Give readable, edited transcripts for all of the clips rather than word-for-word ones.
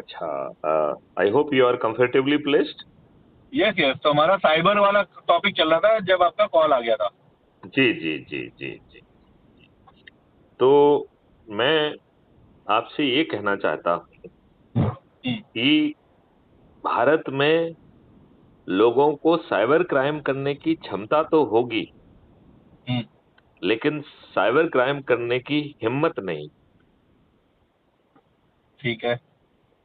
अच्छा, I hope you are comfortably placed. Yes yes, तो हमारा साइबर वाला टॉपिक चल रहा था जब आपका कॉल आ गया था। जी जी जी जी जी। तो मैं आपसे ये कहना चाहता हूँ कि भारत में लोगों को साइबर क्राइम करने की क्षमता तो होगी, हम्म, लेकिन साइबर क्राइम करने की हिम्मत नहीं। ठीक है।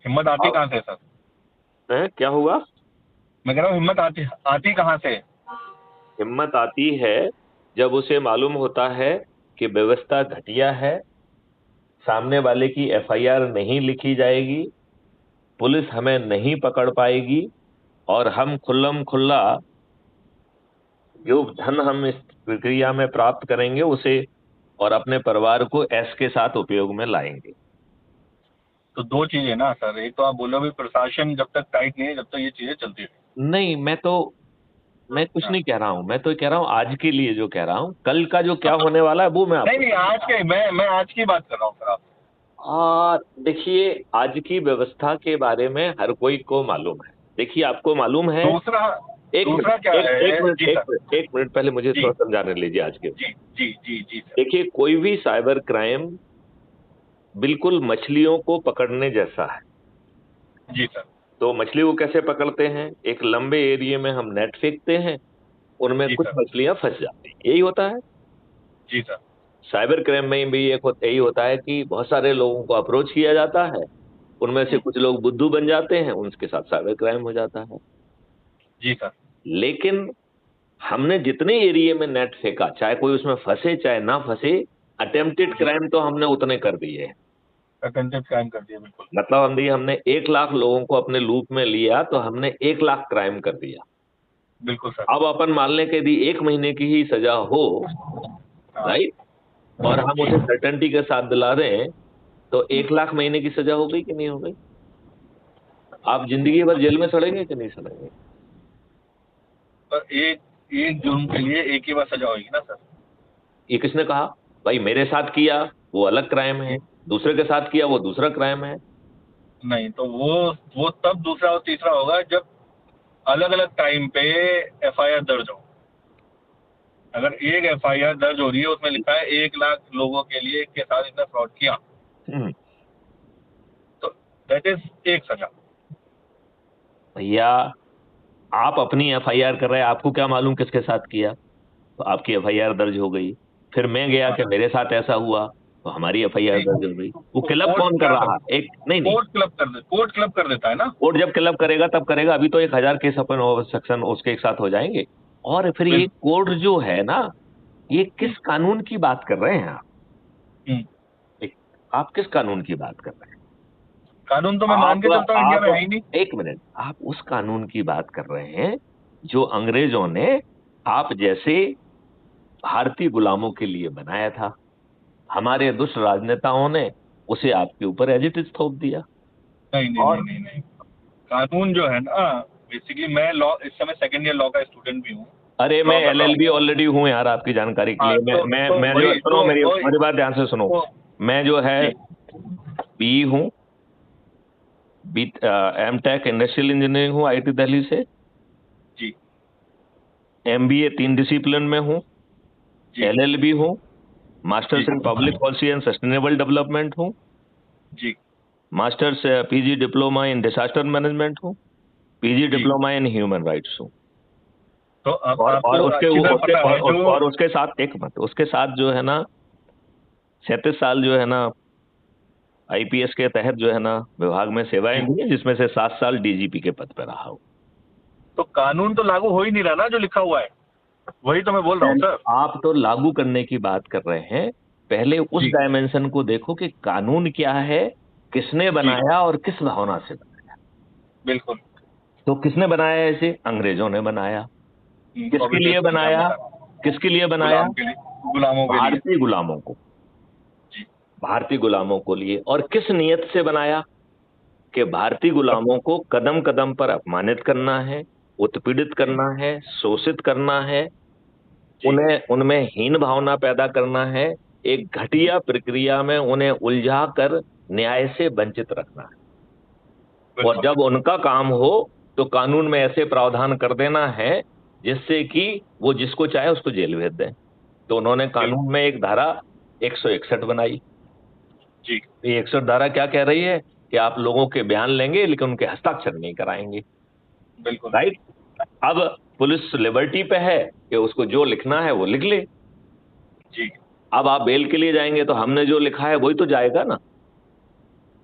हिम्मत आती अब कहाँ से सर? क्या हुआ? मैं कह रहा हूँ हिम्मत आती आती कहाँ से? हिम्मत आती है जब उसे मालूम होता है कि व्यवस्था घटिया है, सामने वाले की एफआईआर नहीं लिखी जाएगी, पुलिस हमें नहीं पकड़ पाएगी, और हम खुल्लम खुल्ला जो धन हम इस प्रक्रिया में प्राप्त करेंगे उसे और अपने परिवार को ऐश के साथ उपयोग में लाएंगे। तो दो चीजें ना सर, एक तो आप बोलो भी प्रशासन जब तक टाइट नहीं है जब तक ये चीजें चलती है। नहीं, मैं कुछ हाँ। नहीं कह रहा हूं, मैं तो कह रहा हूं आज के लिए जो कह रहा हूं, कल का जो क्या होने वाला है वो मैं नहीं आपको नहीं, नहीं आज बता के मैं आज की बात कर रहा हूँ सर आप। रहा। देखिए, आज की व्यवस्था के बारे में हर कोई को मालूम है। देखिए, आपको मालूम है। दूसरा एक मिनट, दूसरा क्या एक है मिनट, जी एक सर? मिनट, एक मिनट, पहले मुझे जी थोड़ा समझाने लीजिए आज के। जी जी जी जी सर। देखिए, कोई भी साइबर क्राइम बिल्कुल मछलियों को पकड़ने जैसा है। जी सर। तो मछली को कैसे पकड़ते हैं? एक लंबे एरिया में हम नेट फेंकते हैं, उनमें जी कुछ सर। मछलियां फंस जाती हैं, यही होता है। जी सर। साइबर क्राइम में भी यही होता है कि बहुत सारे लोगों को अप्रोच किया जाता है, उनमें से हम्म, कुछ लोग बुद्धू बन जाते हैं, उनके साथ साइबर क्राइम हो जाता है। जी सर। लेकिन हमने जितने एरिया में नेट फेंका, चाहे कोई उसमें फंसे चाहे ना फंसे, अटेम्प्टेड जी क्राइम तो हमने उतने कर दिए हैं। अटेंडेंस कायम कर दिया बिल्कुल। मतलब हमने 1 लाख लोगों को अपने लूप में लिया तो हमने 1 लाख क्राइम कर दिया। बिल्कुल सर। अब अपन मान लें कि यदि 1 महीने की ही सजा हो, हाँ। राइट, और हम जी। उसे सर्टेनिटी के साथ दिला दें, तो 1 लाख महीने की सजा हो गई कि नहीं हो गई? आप जिंदगी भर जेल में सड़ेंगे कि नहीं सड़ेंगे? पर एक एक जुर्म के लिए एक ही बार सजा होगी ना सर? ये किसने कहा? भाई, मेरे साथ किया वो अलग क्राइम है, जी। दूसरे के साथ किया वो दूसरा क्राइम है। नहीं तो वो तब दूसरा और तीसरा होगा जब अलग अलग टाइम पे एफआईआर दर्ज हो। अगर एक एफआईआर दर्ज हो रही है उसमें लिखा है 1 लाख लोगों के लिए के साथ इसने फ्रॉड किया, हम्म, तो दैट इज एक सजा। भैया, आप अपनी एफआईआर कर रहे हैं, आपको क्या मालूम किसके साथ किया? तो आपकी एफआईआर दर्ज हो गई। फिर मैं गया हाँ कि सर। मेरे साथ ऐसा हुआ, तो हमारी एफआईआर नहीं, दर्ज हो गई। वो क्लब कोर्ट कौन कर क्या रहा है? कर एक नहीं नहीं, कोर्ट क्लब कर देता है ना। कोर्ट जब क्लब करेगा तब करेगा, अभी तो 1,000 केस अपन सेक्शन उसके एक साथ हो जाएंगे। और फिर ये बिल्कुल। कोर्ट जो है ना, ये हम्म, किस कानून की बात कर रहे हैं आप? हम्म। एक- आप किस कानून की बात कर रहे कानून तो मैं हैं? मान के चलता हूँ इंडिया में है ही नहीं। एक मिनट, आप उस कानून की बात कर रहे हैं जो अंग्रेजों ने आप जैसे भारतीय गुलामों के लिए बनाया था। हमारे दुष्ट राजनेताओं ने उसे आपके ऊपर एज इट इज थोप दिया। नहीं नहीं नहीं और नहीं नहीं, कानून जो है ना, बेसिकली मैं लॉ इस समय सेकंड ईयर लॉ का स्टूडेंट भी हूँ। अरे, मैं लॉ कर रहा एलएलबी हूँ। ऑलरेडी हूं यार, आपकी जानकारी के हाँ लिए। तो मैं जो वही सुनो, मेरी वही मेरी बात ध्यान से सुनो। तो मैं जो है जी बी हूँ, B M tech industrial engineering हूँ आईटी दिल्ली से। जी एमबीए 3 डिसिप्लिन में हूँ। जी एलएलबी हूँ। जी masters in public policy and sustainable development हूँ। जी masters PG diploma in disaster management हूँ। पीजी जी। डिप्लोमा इन ह्यूमन राइट्स हूँ। तो अब और आपको अच्छी तरह पता है जो उसके साथ एक मत, उसके साथ जो है ना, 37 साल जो है ना आईपीएस के तहत जो है ना विभाग में सेवाएं जी। दी है, जिसमें से 7 साल डीजीपी के पद पर रहा हूं। तो कानून तो लागू हो ही नहीं रहा ना जो लिखा हुआ है, वही तो मैं बोल रहा हूँ सर। आप तो लागू करने की बात कर रहे हैं, पहले उस जी डायमेंशन को देखो कि कानून क्या है, किसने जी बनाया और किस भावना से बनाया। बिल्कुल। तो किसने बनाया? ऐसे अंग्रेजों ने बनाया। किसके ऑब्वियसली लिए समझा बनाया? मेरा। किसके लिए बनाया? गुलाम के लिए, गुलामों के लिए। भारतीय गुलामों को। जी भारतीय गुलामों को लिए। और किस नियत से बनाया? कि भारतीय गुलामों को कदम कदम पर अपमानित करना है, उत्पीड़ित जी करना है, शोषित करना है, जी उन्हें उनमें हीन भावना पैदा करना है, एक जी घटिया प्रक्रिया में उन्हें उलझा कर न्याय से वंचित रखना है। और जब उनका काम हो तो कानून में ऐसे प्रावधान कर देना है जिससे कि वो जिसको चाहे उसको जेल भेज दें। तो उन्होंने कानून में एक धारा 161 बनाई। जी। ये 161 धारा क्या कह रही है कि आप लोगों के बयान लेंगे लेकिन उनके हस्ताक्षर नहीं कराएंगे। बिल्कुल। राइट। अब पुलिस लिबर्टी पे है कि उसको जो लिखना है वो लिख ले। जी। अब आप बेल के लिए जाएंगे तो हमने जो लिखा है वही तो जाएगा ना।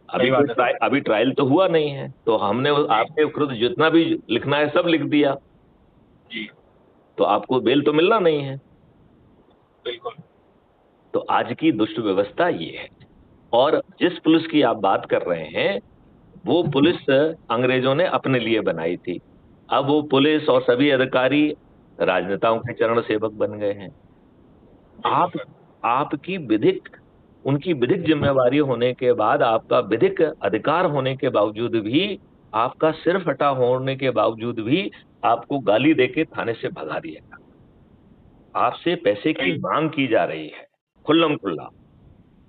सही बात है। अभी ट्रायल तो हुआ नहीं है, तो हमने आपके विरुद्ध जितना भी लिखना है सब लिख दिया। जी। तो आपको बेल तो मिलना नहीं है। बिल्कुल। तो आज की दुष्ट व्यवस्था ये है। और जिस पुलिस की आप बात कर रहे हैं वो पुलिस अंग्रेजों ने अपने लिए बनाई थी। अब वो पुलिस और सभी अधिकारी राजनेताओं के चरण सेवक बन गए हैं। आप आपकी विधिक उनकी विधिक जिम्मेवारी होने के बाद, आपका विधिक अधिकार होने के बावजूद भी, आपका सिर फटा होने के बावजूद भी आपको गाली देके थाने से भगा दिया गया। आपसे पैसे की मांग की जा रही है खुल्लम खुल्ला,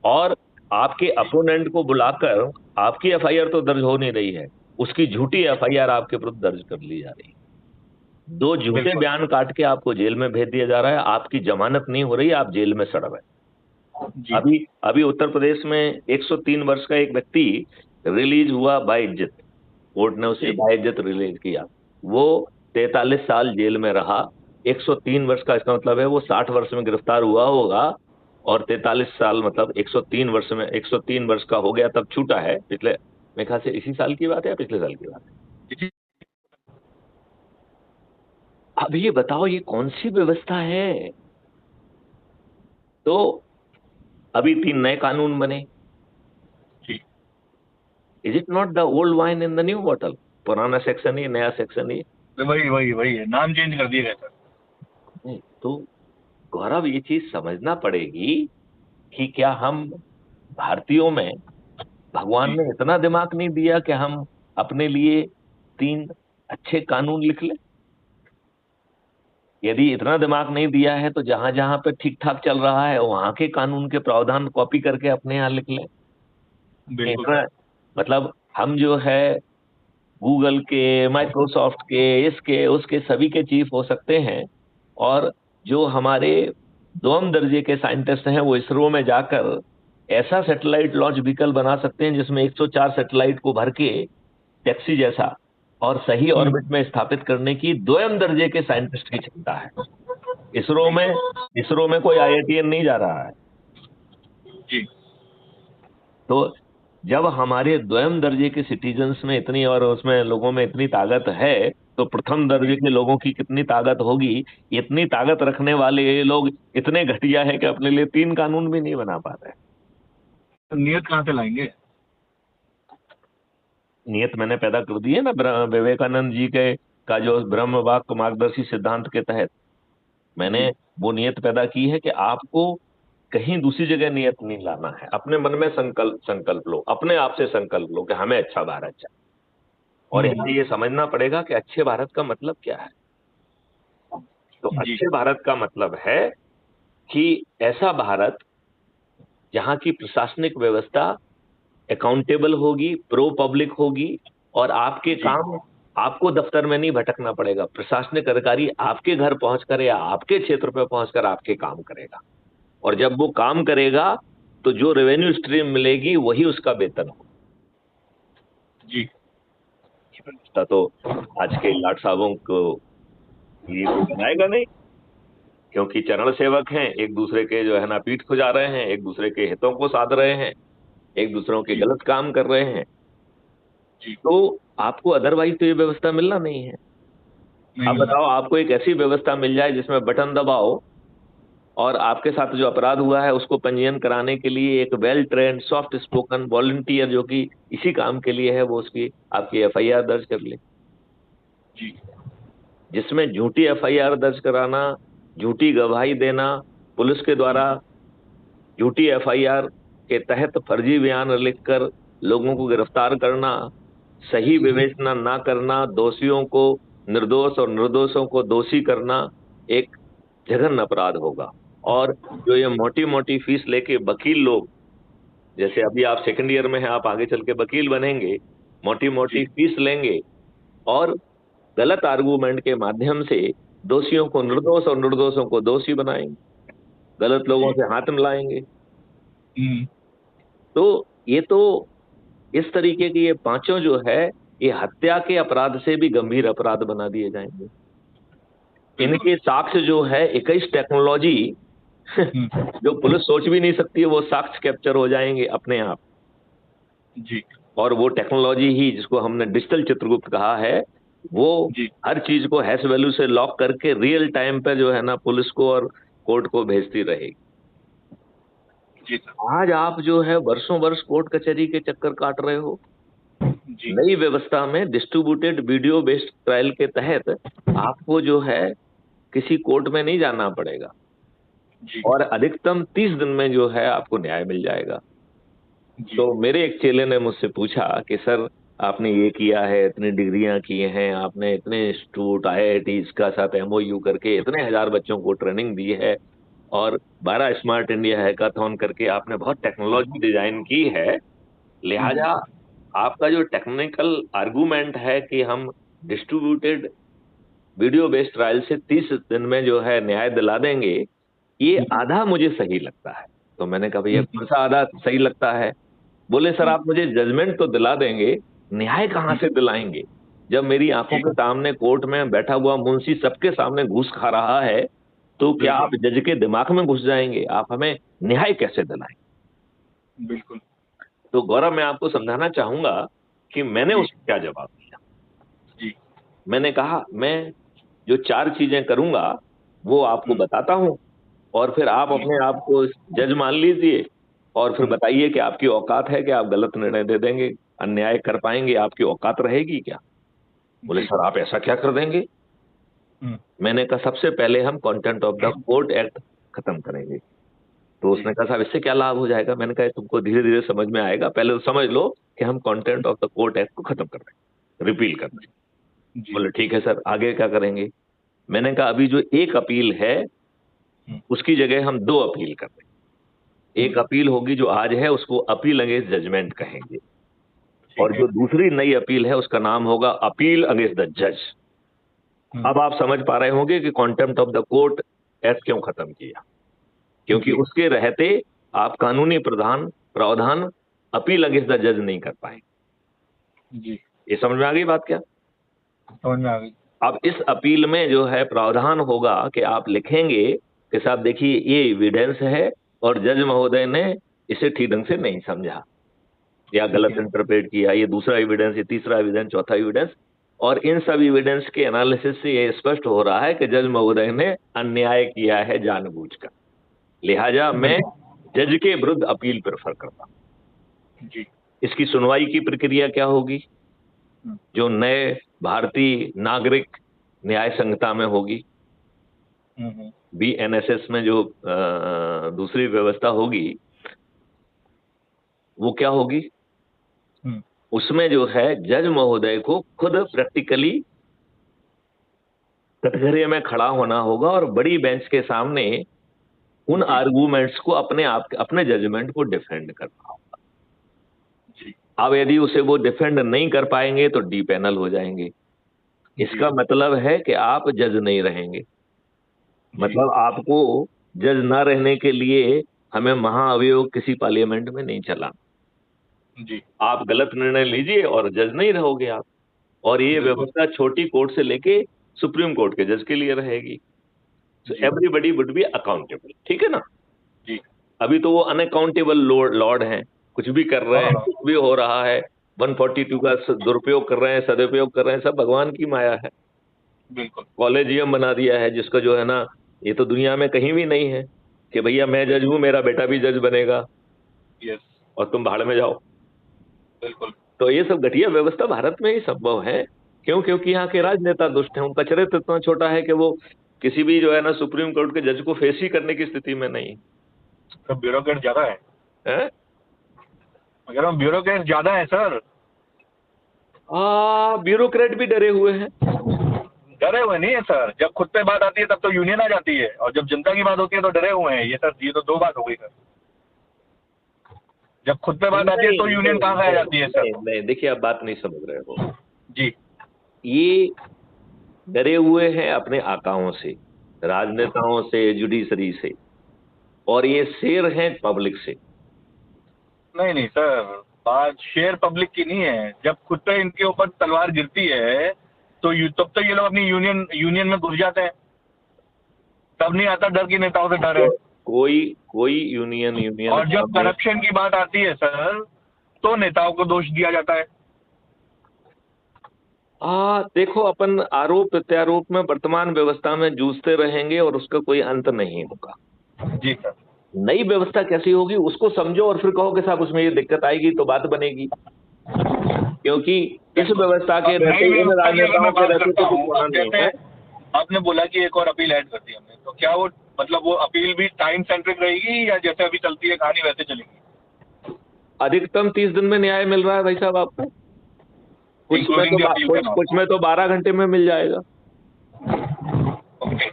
और आपके अपोनेंट को बुलाकर आपकी एफआईआर तो दर्ज हो नहीं रही है, उसकी झूठी एफआईआर आपके विरुद्ध दर्ज कर ली जा रही है। दो झूठे बयान काट के आपको जेल में भेज दिया जा रहा है। आपकी जमानत नहीं हो रही, आप जेल में सड़ रहे हैं। अभी अभी उत्तर प्रदेश में 103 वर्ष का एक व्यक्ति रिलीज हुआ बाइज्जत। कोर्ट ने उसे बाइज्जत रिलीज किया। वो 43 साल जेल में रहा। 103 वर्ष का इसका मतलब है वो 60 वर्ष में गिरफ्तार हुआ होगा, और 43 साल मतलब 103 वर्ष में 103 वर्ष का हो गया तब छूटा है। पिछले, मेरे ख्याल से इसी साल की बात है या पिछले साल की बात है। अब ये बताओ ये कौन सी व्यवस्था है। तो अभी 3 नए कानून बने। Is it not the old wine in the new bottle? पुराना सेक्शन ही, नया सेक्शन ही। वही वही वही है, नाम चेंज कर दिया गया सर। नहीं तो गौरव, ये चीज समझना पड़ेगी कि क्या हम भारतीयों में भगवान ने इतना दिमाग नहीं दिया कि हम अपने लिए 3 अच्छे कानून लिख लें? यदि इतना दिमाग नहीं दिया है तो जहां जहां पे ठीक ठाक चल रहा है वहां के कानून के प्रावधान कॉपी करके अपने यहाँ लिख लें। इतना मतलब हम जो है गूगल के, माइक्रोसॉफ्ट के, इसके उसके सभी के चीफ हो सकते हैं, और जो हमारे दोम दर्जे के साइंटिस्ट हैं वो इसरो में जाकर ऐसा सैटेलाइट लॉन्च व्हीकल बना सकते हैं जिसमें 104 सैटेलाइट को भर के टैक्सी जैसा और सही ऑर्बिट में स्थापित करने की दोयम दर्जे के साइंटिस्ट की क्षमता है। इसरो में कोई आईआईटीएन नहीं जा रहा है। जी। तो जब हमारे द्वयम दर्जे के सिटीजन्स में इतनी और उसमें लोगों में इतनी ताकत है, तो प्रथम दर्जे के लोगों की कितनी ताकत होगी। इतनी ताकत रखने वाले ये लोग इतने घटिया है कि अपने लिए 3 कानून भी नहीं बना पाते। तो नियत कहां से लाएंगे? नियत मैंने पैदा कर दी है ना, विवेकानंद जी के का जो ब्रह्म वाक्य मार्गदर्शी सिद्धांत के तहत मैंने वो नियत पैदा की है कि आपको कहीं दूसरी जगह नियत नहीं लाना है। अपने मन में संकल्प लो, अपने आप से संकल्प लो कि हमें अच्छा भारत चाहिए। और यहाँ ये समझना पड़ेगा कि अच्छे भारत का मतलब क्या है। तो अच्छे भारत का मतलब है कि ऐसा भारत जहाँ की प्रशासनिक व्यवस्था अकाउंटेबल होगी, प्रो पब्लिक होगी, और आपके काम आपको दफ्तर में नहीं भटकना पड़ेगा। प्रशासनिक अधिकारी आपके घर पहुंचकर या आपके क्षेत्र पर पहुंचकर आपके काम करेगा, और जब वो काम करेगा तो जो रेवेन्यू स्ट्रीम मिलेगी वही उसका वेतन हो। जी। तो आज के लाट साहबों को ये कोई बनाएगा नहीं, क्योंकि चरण सेवक हैं, एक दूसरे के जो है ना पीठ खुजा रहे हैं, एक दूसरे के हितों को साध रहे हैं, एक दूसरों के गलत काम कर रहे हैं। तो आपको अदरवाइज तो ये व्यवस्था मिलना नहीं है। अब बताओ, आपको एक ऐसी व्यवस्था मिल जाए जिसमें बटन दबाओ और आपके साथ जो अपराध हुआ है उसको पंजीयन कराने के लिए एक well trained soft spoken volunteer जो कि इसी काम के लिए है, वो उसकी आपकी एफआईआर दर्ज कर ले। जिसमें झूठी एफआईआर दर्ज कराना, झूठी गवाही देना, पुलिस के द्वारा झूठी एफआईआर के तहत फर्जी बयान लिखकर लोगों को गिरफ्तार करना, सही विवेचना ना करना, दोषियों को निर्दोष और निर्दोषों को दोषी करना एक जघन्य अपराध होगा। और जो ये मोटी मोटी फीस लेके वकील लोग, जैसे अभी आप सेकंड ईयर में हैं, आप आगे चल के वकील बनेंगे, मोटी मोटी फीस लेंगे और गलत आर्गूमेंट के माध्यम से दोषियों को निर्दोष और निर्दोषों को दोषी बनाएंगे, गलत लोगों से हाथ मिलाएंगे। तो इस तरीके के ये पांचों जो है ये हत्या के अपराध से भी गंभीर अपराध बना दिए जाएंगे। इनके साक्ष्य जो है 21 टेक्नोलॉजी जो पुलिस सोच भी नहीं सकती है वो साक्ष्य कैप्चर हो जाएंगे अपने आप जी। और वो टेक्नोलॉजी ही जिसको हमने डिजिटल चित्रगुप्त कहा है वो हर चीज को हैश वैल्यू से लॉक करके रियल टाइम पे जो है ना पुलिस को और कोर्ट को भेजती रहेगी। जी सर। आज आप जो है वर्षों वर्ष कोर्ट कचहरी के चक्कर काट रहे हो। जी। नई व्यवस्था में डिस्ट्रीब्यूटेड वीडियो बेस्ड ट्रायल के तहत आपको जो है किसी कोर्ट में नहीं जाना पड़ेगा जी। और अधिकतम 30 दिन में जो है आपको न्याय मिल जाएगा। तो मेरे एक चेले ने मुझसे पूछा कि सर आपने ये किया है, इतनी डिग्रियां की हैं, आपने इतने इंस्टीट्यूट IITs का साथ MOU करके इतने हजार बच्चों को ट्रेनिंग दी है और 12 स्मार्ट इंडिया हैकाथॉन करके आपने बहुत टेक्नोलॉजी डिजाइन की है, लिहाजा आपका जो टेक्निकल आर्गूमेंट है कि हम डिस्ट्रीब्यूटेड वीडियो बेस्ड ट्रायल से 30 दिन में जो है न्याय दिला देंगे, ये आधा मुझे सही लगता है। तो मैंने कहा भैया कौन सा आधा सही लगता है? बोले सर आप मुझे जजमेंट तो दिला देंगे, न्याय कहां से दिलाएंगे जब मेरी आंखों के सामने कोर्ट में बैठा हुआ मुंशी सबके सामने घूस खा रहा है? तो क्या आप जज के दिमाग में घुस जाएंगे? आप हमें न्याय कैसे दिलाएंगे? बिल्कुल। तो गौरव मैं आपको समझाना चाहूंगा कि मैंने उसको क्या जवाब दिया। जी। मैंने कहा मैं जो 4 चीजें करूंगा वो आपको बताता हूं और फिर आप अपने आप को जज मान लीजिए और फिर बताइए कि आपकी औकात है कि आप गलत निर्णय दे देंगे, अन्याय कर पाएंगे, आपकी औकात रहेगी क्या? बोले सर आप ऐसा क्या कर देंगे? मैंने कहा सबसे पहले हम content of the court act खत्म करेंगे। तो उसने कहा साहब इससे क्या लाभ हो जाएगा? मैंने कहा तुमको धीरे धीरे समझ में आएगा, पहले तो समझ लो कि हम content of the court act को खत्म कर देंगे, रिपील कर देंगे। बोले ठीक है सर आगे क्या करेंगे? मैंने कहा अभी जो एक अपील है उसकी जगह हम 2 अपील कर देंगे। एक अपील होगी जो आज है उसको अपील अगेंस्ट जजमेंट कहेंगे और जो दूसरी नई अपील है उसका नाम होगा अपील अगेंस्ट द जज। अब आप समझ पा रहे होंगे कि contempt of the court act क्यों खत्म किया, क्योंकि उसके रहते आप कानूनी प्रावधान अपील अगेंस्ट द जज नहीं कर पाएंगे। जी। ये समझ में आ गई बात? क्या समझ में आ गई। अब इस अपील में जो है प्रावधान होगा कि आप लिखेंगे कि साहब देखिए ये एविडेंस है और जज महोदय ने इसे ठीक ढंग से नहीं समझा या गलत इंटरप्रेट किया, ये दूसरा एविडेंस, ये तीसरा एविडेंस, चौथा एविडेंस, और इन सब एविडेंस के एनालिसिस से ये स्पष्ट हो रहा है कि जज महोदय ने अन्याय किया है जानबूझकर, लिहाजा मैं जज के विरुद्ध अपील प्रेफर करता हूं। जी। इसकी सुनवाई की प्रक्रिया क्या होगी? जो नए भारतीय नागरिक न्याय संहिता में होगी, BNSS में जो दूसरी व्यवस्था होगी वो क्या होगी? उसमें जो है जज महोदय को खुद प्रैक्टिकली कटघरे में खड़ा होना होगा और बड़ी बेंच के सामने उन आर्गूमेंट्स को अपने जजमेंट को डिफेंड करना होगा। अब यदि उसे वो डिफेंड नहीं कर पाएंगे तो डी पैनल हो जाएंगे। इसका मतलब है कि आप जज नहीं रहेंगे, मतलब आपको जज ना रहने के लिए हमें महाअभियोग किसी पार्लियामेंट में नहीं चलाना। जी। आप गलत निर्णय लीजिए और जज नहीं रहोगे आप, और ये व्यवस्था छोटी कोर्ट से लेके सुप्रीम कोर्ट के जज के लिए रहेगी। So everybody would be accountable, ठीक है ना? जी। अभी तो वो अनअकाउंटेबल लॉर्ड हैं, कुछ भी कर रहे हैं, कुछ भी हो रहा है, 142 का दुरुपयोग कर रहे हैं, सदुपयोग कर रहे हैं, सब भगवान की माया है। बिल्कुल। कॉलेजियम बना दिया है जिसका जो है ना, ये तो दुनिया में कहीं भी नहीं है कि भैया मैं जज हूं, मेरा बेटा भी जज बनेगा। यस। और तुम भाड़ में जाओ। बिल्कुल। तो ये सब घटिया व्यवस्था भारत में ही संभव है। क्यों? क्योंकि यहाँ के राजनेता दुष्ट हैं, उनका चरित्र इतना छोटा है कि वो किसी भी जो है ना सुप्रीम कोर्ट के जज को फेस ही करने की स्थिति में नहीं। तो ब्यूरोक्रेट ज्यादा है, अगर हम ब्यूरोक्रेट ज्यादा है सर। ब्यूरोक्रेट भी डरे हुए हैं। डरे हुए नहीं है सर, जब खुद पे बात आती है तब तो यूनियन आ जाती है, और जब जनता की बात होती है तो डरे हुए हैं। ये सर, ये तो 2 बात हो गई सर। जब खुद पे बात आती है तो यूनियन कहाँ से आ जाती है सर? नहीं, देखिए आप बात नहीं समझ रहे हो जी। ये डरे हुए हैं अपने आकाओं से, राजनेताओं से, जुडिशरी से, और ये शेर हैं पब्लिक से। नहीं नहीं सर, बात शेयर पब्लिक की नहीं है। जब खुद पे इनके ऊपर तलवार गिरती है तो तब तो ये लोग अपनी यूनियन में घुस जाते हैं, तब नहीं आता डर की नेताओं से डर है। कोई कोई यूनियन और जब करप्शन की बात आती है सर तो नेताओं को दोष दिया जाता है। देखो, अपन आरोप प्रत्यारोप में वर्तमान व्यवस्था में जूझते रहेंगे और उसका कोई अंत नहीं होगा। जी सर। नई व्यवस्था कैसी होगी उसको समझो और फिर कहो कि साहब उसमें ये दिक्कत आएगी तो बात बनेगी, क्योंकि इस व्यवस्था के रहते इन राजनेताओं के रहते तो कुछ होना नहीं है। आपने बोला कि एक और अपील ऐड कर दी हमने, तो क्या वो मतलब वो अपील भी टाइम सेंट्रिक रहेगी या जैसे अभी चलती है कहानी वैसे चलेगी? अधिकतम 30 दिन में न्याय मिल रहा है भाई साहब आपको, कुछ में तो 12 घंटे में मिल जाएगा। ओके।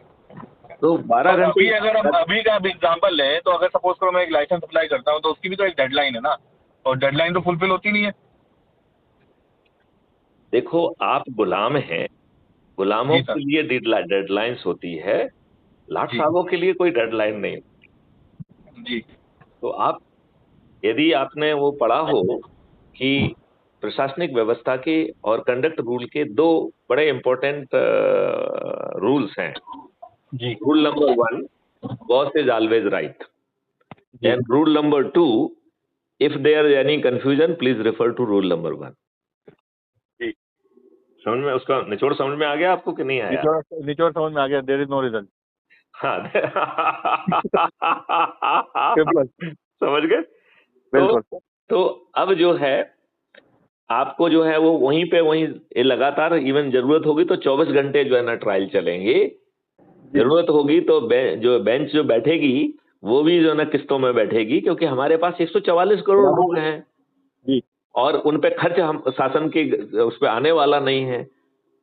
तो 12 घंटे अगर हम अभी का एग्जाम्पल लें तो अगर सपोज करो मैं एक लाइसेंस अप्लाई करता हूँ तो उसकी भी तो एक डेडलाइन है ना, और डेडलाइन तो फुलफिल होती नहीं है। देखो आप गुलाम हैं, गुलामों के लिए डेडलाइंस होती है, लाट साहबों के लिए कोई डेडलाइन नहीं होती जी। तो आप यदि आपने वो पढ़ा हो कि प्रशासनिक व्यवस्था के और कंडक्ट रूल के दो बड़े इंपॉर्टेंट रूल्स हैं जी। Rule number 1, boss is always right, and rule number 2, if there is any confusion please refer to rule number 1। समझ में, उसका निचोड़ समझ में आ गया आपको कि नहीं आया? निचोड़ समझ में आ गया, देयर इज नो रिजल्ट। हाँ समझ गए? तो अब जो है आपको जो है वो वहीं लगातार इवन जरूरत होगी तो 24 घंटे जो है ना ट्रायल चलेंगे, जरूरत होगी तो जो बेंच जो बैठेगी वो भी जो है ना किस्तों में बैठेगी, क्योंकि हमारे पास 144 करोड़ लोग हैं जी, और उन पे खर्च हम शासन के उस पे आने वाला नहीं है।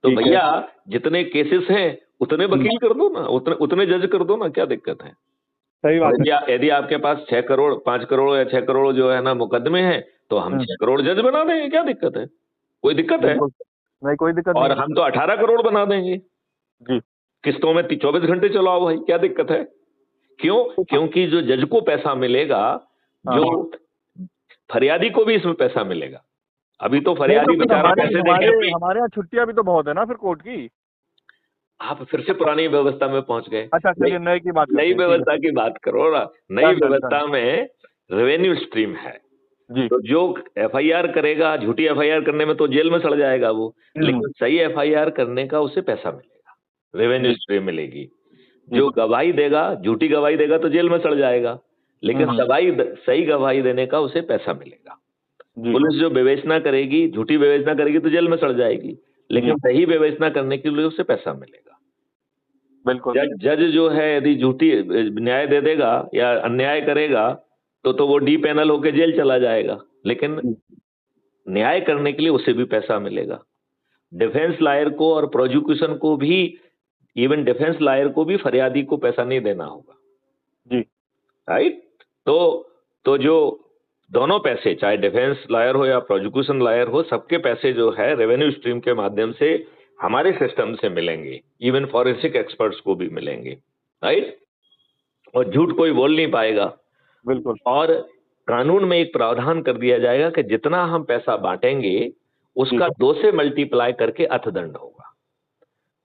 तो भैया जितने केसेस हैं उतने वकील कर दो ना, उतने जज कर दो ना, क्या दिक्कत है? सही बात है। यदि आपके पास 6 करोड़ 5 करोड़ या 6 करोड़ जो है ना मुकदमे हैं तो हम 6 करोड़ जज बना देंगे, क्या दिक्कत है? कोई दिक्कत है? नहीं, कोई दिक्कत नहीं। और हम तो 18 करोड़ बना देंगे जी, किस्तों में 24 घंटे चलाओ भाई, क्या दिक्कत है? क्यों? क्योंकि जो जज को पैसा मिलेगा, जो फरियादी को भी इसमें पैसा मिलेगा। अभी तो फरियादी बेचारा पैसे देके हमारे यहाँ छुट्टियां भी तो बहुत है ना फिर कोर्ट की। आप फिर से पुरानी व्यवस्था में पहुंच गए। अच्छा चलिए नई की बात, नई व्यवस्था की बात करो ना। नई व्यवस्था में रेवेन्यू स्ट्रीम है जी। तो जो एफआईआर करेगा, झूठी एफआईआर करने में तो जेल में सड़ जाएगा वो, लेकिन सही एफआईआर करने का उसे पैसा मिलेगा, रेवेन्यू स्ट्रीम मिलेगी। जो गवाही देगा, झूठी गवाही देगा तो जेल में सड़ जाएगा, लेकिन सही गवाही देने का उसे पैसा मिलेगा। पुलिस जो विवेचना करेगी, झूठी विवेचना करेगी तो जेल में सड़ जाएगी, लेकिन सही विवेचना करने के लिए उसे पैसा मिलेगा। बिल्कुल। जज जो है यदि झूठी न्याय दे देगा या अन्याय करेगा तो वो डी पैनल होके जेल चला जाएगा, लेकिन न्याय करने के लिए उसे भी पैसा मिलेगा। डिफेंस लॉयर को और प्रोसिक्यूशन को भी, इवन डिफेंस लॉयर को भी फरियादी को पैसा नहीं देना होगा जी, राइट। तो जो दोनों पैसे, चाहे डिफेंस लॉयर हो या प्रोसिक्यूशन लॉयर हो, सबके पैसे जो है रेवेन्यू स्ट्रीम के माध्यम से हमारे सिस्टम से मिलेंगे, इवन फॉरेंसिक एक्सपर्ट्स को भी मिलेंगे, राइट। और झूठ कोई बोल नहीं पाएगा। बिल्कुल। और कानून में एक प्रावधान कर दिया जाएगा कि जितना हम पैसा बांटेंगे उसका 2 से मल्टीप्लाई करके अर्थदंड होगा।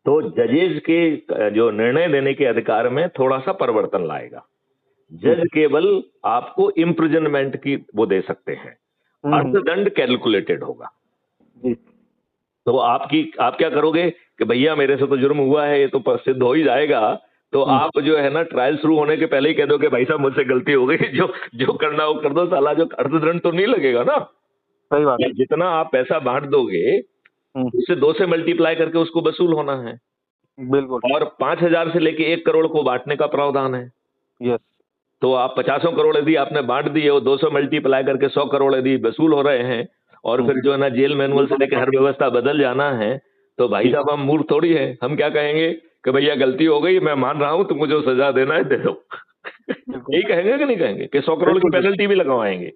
तो जजेज के जो निर्णय देने के अधिकार में थोड़ा सा परिवर्तन लाएगा। जज केवल आपको इम्प्रिजनमेंट की वो दे सकते हैं, अर्थदंड कैलकुलेटेड होगा। तो आप क्या करोगे कि भैया मेरे से तो जुर्म हुआ है, ये तो सिद्ध हो ही जाएगा, तो आप जो है ना ट्रायल शुरू होने के पहले ही कह दो कि भाई साहब मुझसे गलती हो गई, जो करना वो कर दो, साला जो अर्थदंड तो नहीं लगेगा ना। सही बात है। जितना आप पैसा बांट दोगे उससे 2 से मल्टीप्लाई करके उसको वसूल होना है। बिल्कुल। और 5,000 से लेके 1 करोड़ को बांटने का प्रावधान है। यस। तो आप 50 करोड़ यदि आपने बांट दिए और 200 मल्टीप्लाई करके 100 करोड़ यदि वसूल हो रहे हैं और फिर जो है ना जेल मैनुअल से लेकर हर व्यवस्था बदल जाना है, तो भाई साहब हम मूर्ख थोड़ी है, हम क्या कहेंगे कि भैया गलती हो गई, मैं मान रहा हूं, तुमको जो सजा देना है दे दो। यही कहेंगे कि नहीं कहेंगे कि 100 करोड़ की पेनल्टी भी लगवाएंगे।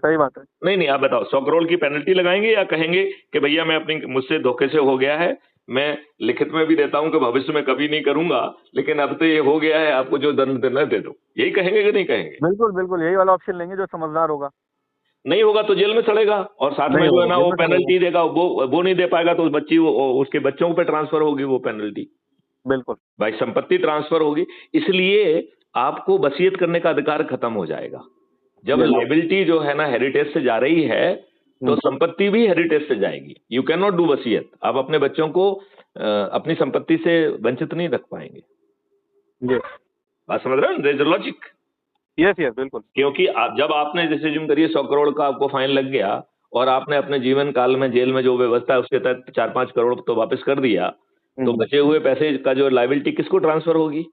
सही बात है। नहीं नहीं, आप बताओ 100 करोड़ की पेनल्टी लगाएंगे या कहेंगे कि भैया मैं अपनी मुझसे धोखे से हो गया है, मैं लिखित में भी देता हूं कि भविष्य में कभी नहीं करूंगा, लेकिन अब तो ये हो गया है, आपको जो दंड देना दे दो, यही कहेंगे कि नहीं कहेंगे? बिल्कुल बिल्कुल, यही वाला ऑप्शन लेंगे जो समझदार होगा। नहीं होगा तो जेल में सड़ेगा, और साथ में नहीं जो है होगा, ना जेल वो में सड़ेगा। पेनल्टी देगा, वो नहीं दे पाएगा तो उसके बच्चों पे ट्रांसफर होगी वो पेनल्टी, बिल्कुल। भाई संपत्ति ट्रांसफर होगी। इसलिए आपको वसीयत करने का अधिकार खत्म हो जाएगा। जब Yes. लाइबिलिटी जो है ना हेरिटेज से जा रही है, तो संपत्ति भी हेरिटेज से जाएगी। यू कैन नॉट डू वसीयत, आप अपने बच्चों को अपनी संपत्ति से वंचित नहीं रख पाएंगे। Yes. बात समझ रहे हैं? लॉजिक। यस यस, बिल्कुल। क्योंकि जब आपने जैसे जिम करिए 100 करोड़ का आपको फाइन लग गया, और आपने अपने जीवन काल में जेल में जो व्यवस्था है उसके तहत 4-5 करोड़ तो वापस कर दिया, तो बचे हुए पैसे का जो लाइबिलिटी किसको ट्रांसफर होगी?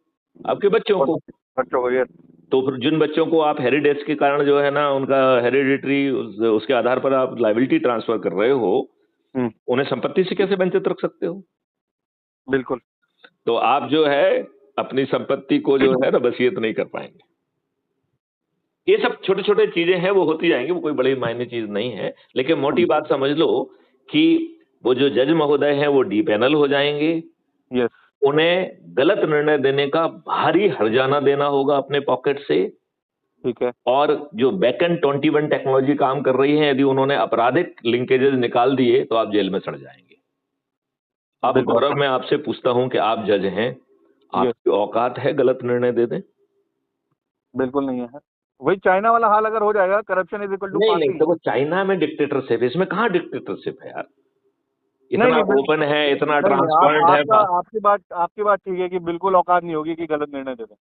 आपके बच्चों को। बच्चों को। तो फिर जिन बच्चों को आप हेरिटेज के कारण जो है ना उनका हेरिडिटरी उसके आधार पर आप लाइबिलिटी ट्रांसफर कर रहे हो, उन्हें संपत्ति से कैसे वंचित रख सकते हो? बिल्कुल। तो आप जो है अपनी संपत्ति को जो है ना वसीयत नहीं कर पाएंगे। ये सब छोटे छोटे चीजें हैं, वो होती जाएंगी, वो कोई बड़ी मायने चीज नहीं है, लेकिन मोटी बात समझ लो कि वो जो जज महोदय हैं वो डीपैनल हो जाएंगे। यस। उन्हें गलत निर्णय देने का भारी हर्जाना देना होगा अपने पॉकेट से। ठीक है। और जो बैकएंड 21 टेक्नोलॉजी काम कर रही है, यदि उन्होंने आपराधिक लिंकेजेस निकाल दिए तो आप जेल में सड़ जाएंगे। अब गौरव मैं आपसे पूछता हूं कि आप जज हैं, आपकी औकात है गलत निर्णय दे दें? बिल्कुल नहीं है। वही चाइना वाला हाल अगर हो जाएगा, करप्शन इज इक्वल टू नहीं पार्टी। नहीं, तो वो चाइना में डिक्टेटरशिप, इसमें कहाँ डिक्टेटरशिप है यार? इतना ओपन है, इतना ट्रांसपेरेंट है। आपकी बात ठीक है कि बिल्कुल औकात नहीं होगी कि गलत निर्णय दे दें।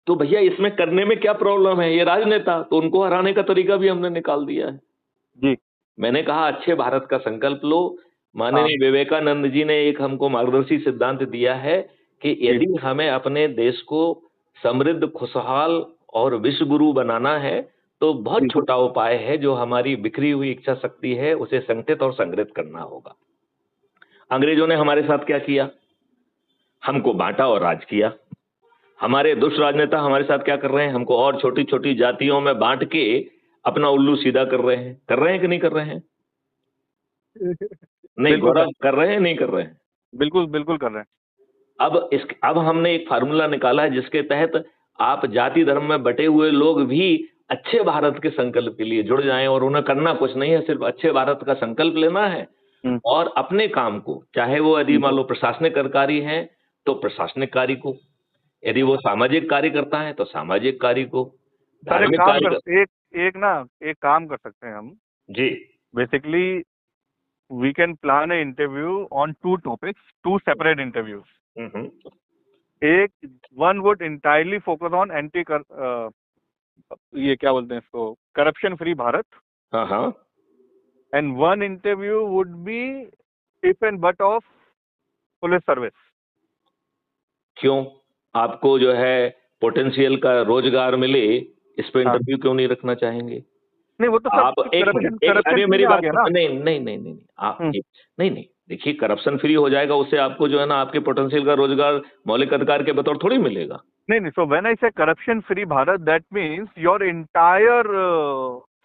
तो भैया इसमें करने में क्या प्रॉब्लम है? ये राजनेता, तो उनको हराने का तरीका भी हमने निकाल दिया है। जी। मैंने कहा अच्छे भारत का संकल्प लो। माननीय विवेकानंद जी ने एक हमको मार्गदर्शी सिद्धांत दिया है कि यदि हमें अपने देश को समृद्ध, खुशहाल और विश्व गुरु बनाना है, तो बहुत छोटा उपाय है, जो हमारी बिखरी हुई इच्छा शक्ति है उसे संगठित और संग्रहित करना होगा। अंग्रेजों ने हमारे साथ क्या किया? हमको बांटा और राज किया। हमारे दुष्ट राजनेता हमारे साथ क्या कर रहे हैं? हमको और छोटी छोटी जातियों में बांट के अपना उल्लू सीधा कर रहे हैं। कर रहे हैं कि नहीं कर रहे हैं? नहीं गौरव, कर रहे हैं नहीं कर रहे हैं? बिल्कुल बिल्कुल कर रहे हैं। अब हमने एक फार्मूला निकाला है जिसके तहत आप जाति धर्म में बटे हुए लोग भी अच्छे भारत के संकल्प के लिए जुड़ जाएं, और उन्हें करना कुछ नहीं है, सिर्फ अच्छे भारत का संकल्प लेना है और अपने काम को, चाहे वो यदि मान लो प्रशासनिक अधिकारी हैं तो प्रशासनिक कार्य को, यदि वो सामाजिक कार्य करता है तो सामाजिक कार्य को, धार्मिक कार्य। एक काम कर सकते हैं हम जी। Basically we can plan a interview on 2 topics, 2 separate interviews. एक one would entirely focus on ये क्या बोलते हैं इसको, करप्शन फ्री भारत। हाँ। And one interview would be if and but of police service. क्यों? आपको जो है पोटेंशियल का रोजगार मिले, इस पे इंटरव्यू क्यों नहीं रखना चाहेंगे? नहीं, वो तो आप एक मिनट, अरे मेरी बात नहीं आप नहीं देखिए, करप्शन फ्री हो जाएगा, उससे आपको जो है ना आपके पोटेंशियल का रोजगार मौलिक अधिकार के बतौर थोड़ी मिलेगा। नहीं, सो when I say corruption free Bharat, that means your entire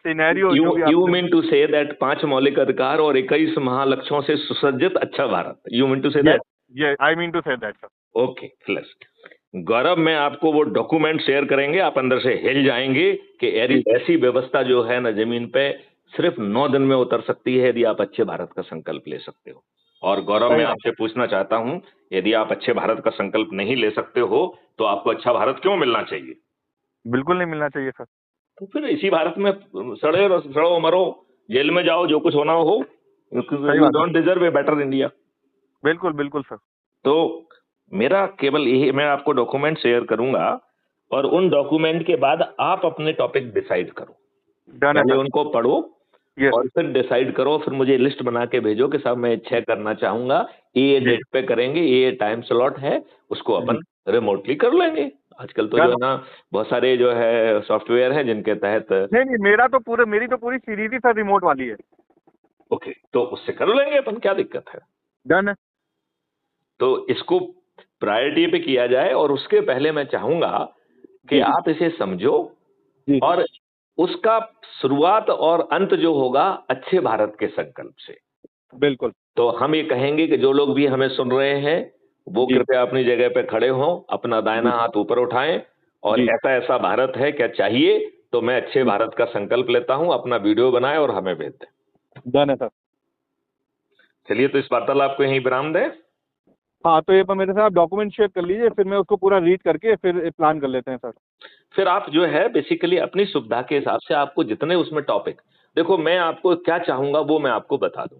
scenario. You mean to say that 5 मौलिक अधिकार और 21 महालक्ष्यों से सुसज्जित अच्छा Bharat, you mean to say that? I mean to say that sir. Okay, plus Gaurav में आपको वो डॉक्यूमेंट शेयर करेंगे, आप अंदर से हिल जाएंगे कि ऐसी व्यवस्था जो है ना जमीन पे सिर्फ 9 दिन में उतर सकती है, यदि आप अच्छे भारत का संकल्प ले सकते हो। और गौरव मैं आपसे पूछना चाहता हूं, यदि आप अच्छे भारत का संकल्प नहीं ले सकते हो तो आपको अच्छा भारत क्यों मिलना चाहिए? बिल्कुल नहीं मिलना चाहिए सर। तो फिर इसी भारत में सड़ो मरो, जेल में जाओ, जो कुछ होना हो। You don't deserve a better India. बिल्कुल बिल्कुल सर। तो मेरा केवल यही, मैं आपको डॉक्यूमेंट शेयर करूंगा और उन डॉक्यूमेंट के बाद आप अपने टॉपिक डिसाइड करो, पहले उनको पढ़ो और फिर डिसाइड करो, फिर मुझे लिस्ट बना के भेजो कि साहब मैं 6 करना चाहूंगा, ये डेट पे करेंगे, ये टाइम स्लॉट है, उसको अपन रिमोटली कर लेंगे। आजकल तो जो है ना बहुत सारे जो है सॉफ्टवेयर हैं जिनके तहत। नहीं, मेरी तो पूरी सीरीज ही सर रिमोट वाली है। ओके, तो उससे कर लेंगे अपन, क्या दिक्कत है? डन है। तो इसको प्रायोरिटी पे किया जाए, और उसके पहले मैं चाहूंगा कि आप इसे समझो और उसका शुरुआत और अंत जो होगा अच्छे भारत के संकल्प से। बिल्कुल। तो हम ये कहेंगे कि जो लोग भी हमें सुन रहे हैं वो जी। कृपया अपनी जगह पे खड़े हों, अपना दाहिना हाथ ऊपर उठाएं और जी। ऐसा ऐसा भारत है क्या चाहिए, तो मैं अच्छे भारत का संकल्प लेता हूं, अपना वीडियो बनाएं और हमें भेज दें। डन है सर। चलिए, तो इस वार्तालाप को यहीं विराम दें। हाँ, तो ये पर मेरे साथ डॉक्यूमेंट शेयर कर लीजिए, फिर मैं उसको पूरा रीड करके फिर प्लान कर लेते हैं सर। फिर आप जो है बेसिकली अपनी सुविधा के हिसाब से आपको जितने उसमें टॉपिक, देखो मैं आपको क्या चाहूंगा वो मैं आपको बता दूं।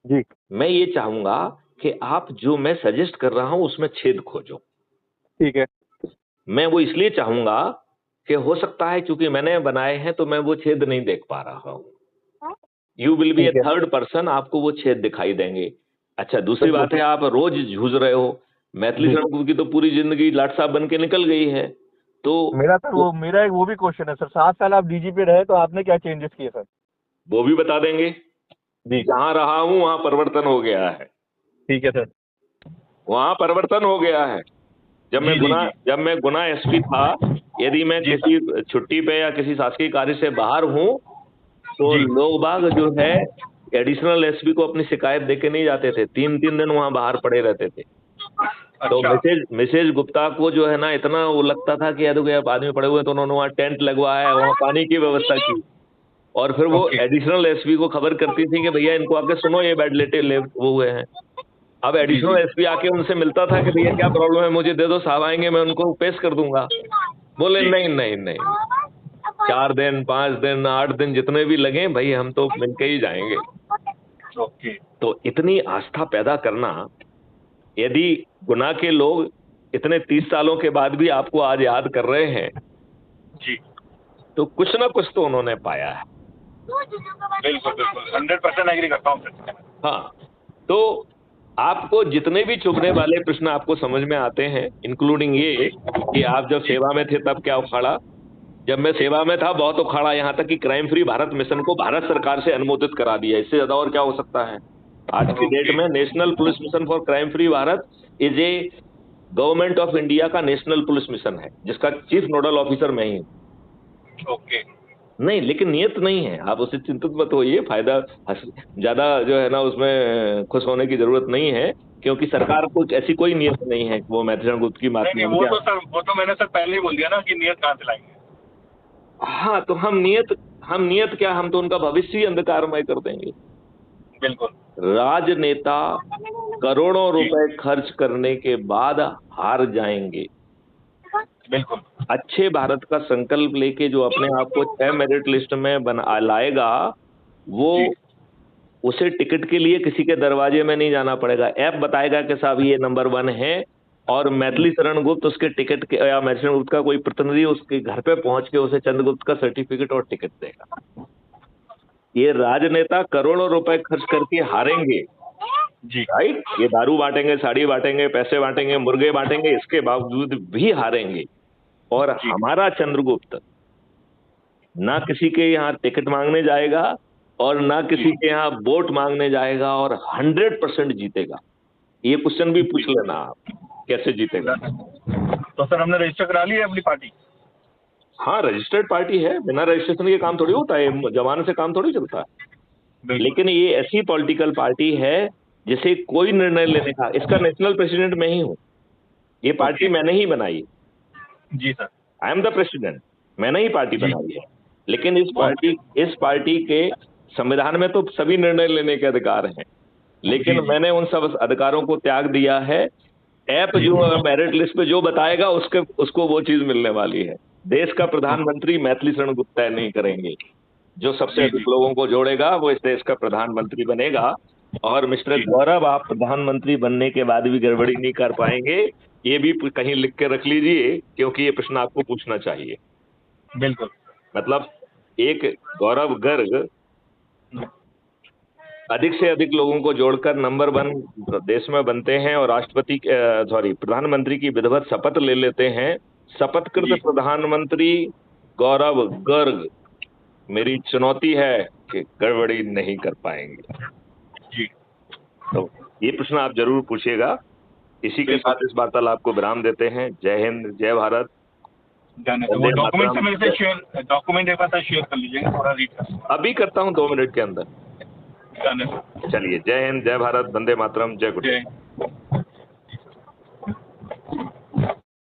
जी। मैं ये चाहूंगा कि आप जो मैं सजेस्ट कर रहा हूं उसमें छेद खोजो। ठीक है। मैं वो इसलिए चाहूंगा कि हो सकता है क्योंकि मैंने बनाए हैं तो मैं वो छेद नहीं देख पा रहा हूं। यू विल बी ए ठीक है। थर्ड पर्सन, आपको वो छेद दिखाई देंगे। अच्छा, दूसरी बिल्कुल। बात है आप रोज जूझ रहे हो। मैथिली जी। शरण की तो पूरी जिंदगी लाट साहब बन के निकल गई है। तो मेरा सर मेरा एक वो भी क्वेश्चन है सर, 7 साल आप डीजीपी रहे तो आपने क्या चेंजेस किए सर? वो भी बता देंगे। जी। जहां रहा हूं वहां परिवर्तन हो गया है। ठीक है सर। वहां परिवर्तन हो गया है। जी जी जी। जब मैं गुना एसपी था, यदि मैं जी सर। किसी छुट्टी पे या किसी शासकीय कार्य से बाहर हूं तो जी। लोग बाग जो है एडिशनल एसपी को अपनी शिकायत देके नहीं जाते थे, 3-3 दिन वहां बाहर पड़े रहते थे। तो अच्छा। मिसेज गुप्ता को जो है ना इतना वो लगता था कि यार आप आदमी पड़े हुए हैं, तो उन्होंने वहाँ टेंट लगवाया, वहाँ पानी की व्यवस्था की। और फिर वो ओके। एडिशनल एसपी को खबर करती थी कि भैया इनको आके सुनो, ये बेड लेटे ले वो हुए हैं। अब जी एडिशनल जी। एसपी आके उनसे मिलता था कि भैया क्या प्रॉब्लम है, मुझे दे दो, साहब आएंगे मैं उनको पेश कर दूंगा। बोले जी। नहीं नहीं नहीं, 4 दिन 5 दिन 8 दिन जितने भी लगे भाई हम तो मिलके ही जाएंगे। ओके। तो इतनी आस्था पैदा करना, यदि गुना के लोग इतने 30 सालों के बाद भी आपको आज याद कर रहे हैं जी। तो कुछ ना कुछ तो उन्होंने पाया है। बिल्कुल बिल्कुल 100% एग्री करता हूँ सर। हाँ, तो आपको जितने भी चुभने वाले प्रश्न आपको समझ में आते हैं, इंक्लूडिंग ये कि आप जब सेवा में थे तब क्या उखाड़ा, जब मैं सेवा में था बहुत उखाड़ा, यहाँ तक कि क्राइम फ्री भारत मिशन को भारत सरकार से अनुमोदित करा दिया। इससे ज्यादा और क्या हो सकता है। आज की डेट में national police mission for crime free Bharat is a government of India का नेशनल पुलिस मिशन है, जिसका चीफ नोडल ऑफिसर मैं ही हूं। ओके। नहीं, लेकिन नियत नहीं है, आप उससे चिंतित मत होइए। फायदा ज्यादा जो है ना उसमें खुश होने की जरूरत नहीं है, क्योंकि सरकार को ऐसी कोई नियत नहीं है कि वो मैथिली शरण गुप्त की नहीं नहीं, माध्यम वो से। तो सर वो तो मैंने सर पहले ही बोल दिया ना कि नियत कहाँ से लाएंगे। हाँ, तो हम नियत क्या, हम तो उनका भविष्य ही अंधकारमय कर देंगे। बिल्कुल। राजनेता करोड़ों जी। रुपए खर्च करने के बाद हार जाएंगे। बिल्कुल। अच्छे भारत का संकल्प लेके जो अपने आप को 6 मेरिट लिस्ट में बना लाएगा, वो जी। उसे टिकट के लिए किसी के दरवाजे में नहीं जाना पड़ेगा। ऐप बताएगा कि साहब ये नंबर 1 है, और मैथिली शरण गुप्त उसके टिकट के या मैथिली शरण गुप्त का कोई प्रतिनिधि उसके घर पे पहुंच के उसे चंद्रगुप्त का सर्टिफिकेट और टिकट देगा। ये राजनेता करोड़ों रुपए खर्च करके हारेंगे, जी। राइट। ये दारू बांटेंगे, साड़ी बांटेंगे, पैसे बांटेंगे, मुर्गे बांटेंगे, इसके बावजूद भी हारेंगे। और जी। हमारा चंद्रगुप्त ना किसी के यहाँ टिकट मांगने जाएगा और ना किसी के यहाँ वोट मांगने जाएगा, और 100% जीतेगा। ये क्वेश्चन भी पूछ लेना आप, कैसे जीतेगा। तो सर हमने रजिस्टर करा लिया अपनी पार्टी। हाँ, रजिस्टर्ड पार्टी है, बिना रजिस्ट्रेशन के काम थोड़ी होता है, जमाने से काम थोड़ी चलता है। बिल्कुल। लेकिन ये ऐसी पॉलिटिकल पार्टी है जिसे कोई निर्णय लेने का, इसका नेशनल प्रेसिडेंट मैं ही हूँ। ये पार्टी मैंने ही बनाई। जी sir. I am the president, मैंने ही पार्टी जी। बनाई है। लेकिन बहुत इस पार्टी के संविधान में तो सभी निर्णय लेने के अधिकार हैं, लेकिन जी, जी। मैंने उन सब अधिकारों को त्याग दिया है। ऐप जी। जो मेरिट लिस्ट पे जो बताएगा उसको वो चीज मिलने वाली है। देश का प्रधानमंत्री मैथिली शरण गुप्त तय नहीं करेंगे। जो सबसे जी। अधिक जी। लोगों को जोड़ेगा वो इस देश का प्रधानमंत्री बनेगा। और मिस्टर जी। गौरव, आप प्रधानमंत्री बनने के बाद भी गड़बड़ी नहीं कर पाएंगे, ये भी कहीं लिख के रख लीजिए, क्योंकि ये प्रश्न आपको पूछना चाहिए। बिल्कुल। मतलब एक गौरव गर्ग अधिक से अधिक लोगों को जोड़कर नंबर 1 देश में बनते हैं और प्रधानमंत्री की विधिवत शपथ ले लेते हैं। शपथकृत जी। प्रधानमंत्री गौरव गर्ग, मेरी चुनौती है कि गड़बड़ी नहीं कर पाएंगे। जी। तो ये प्रश्न आप जरूर पूछिएगा। इसी के बिल्कुल। साथ इस वार्तालाप को विराम देते हैं। जय हिंद, जय भारत। डन है। तो वो वंदे डॉक्यूमेंट से मातरम। मेरे से शेयर, डॉक्यूमेंट एक बार शेयर कर लीजिएगा, थोड़ा रीड कर लूंगा। अभी करता हूँ 2 मिनट के अंदर। डन है। चलिए, जय हिंद, जय भारत, वंदे मातरम, जय गुरु। जय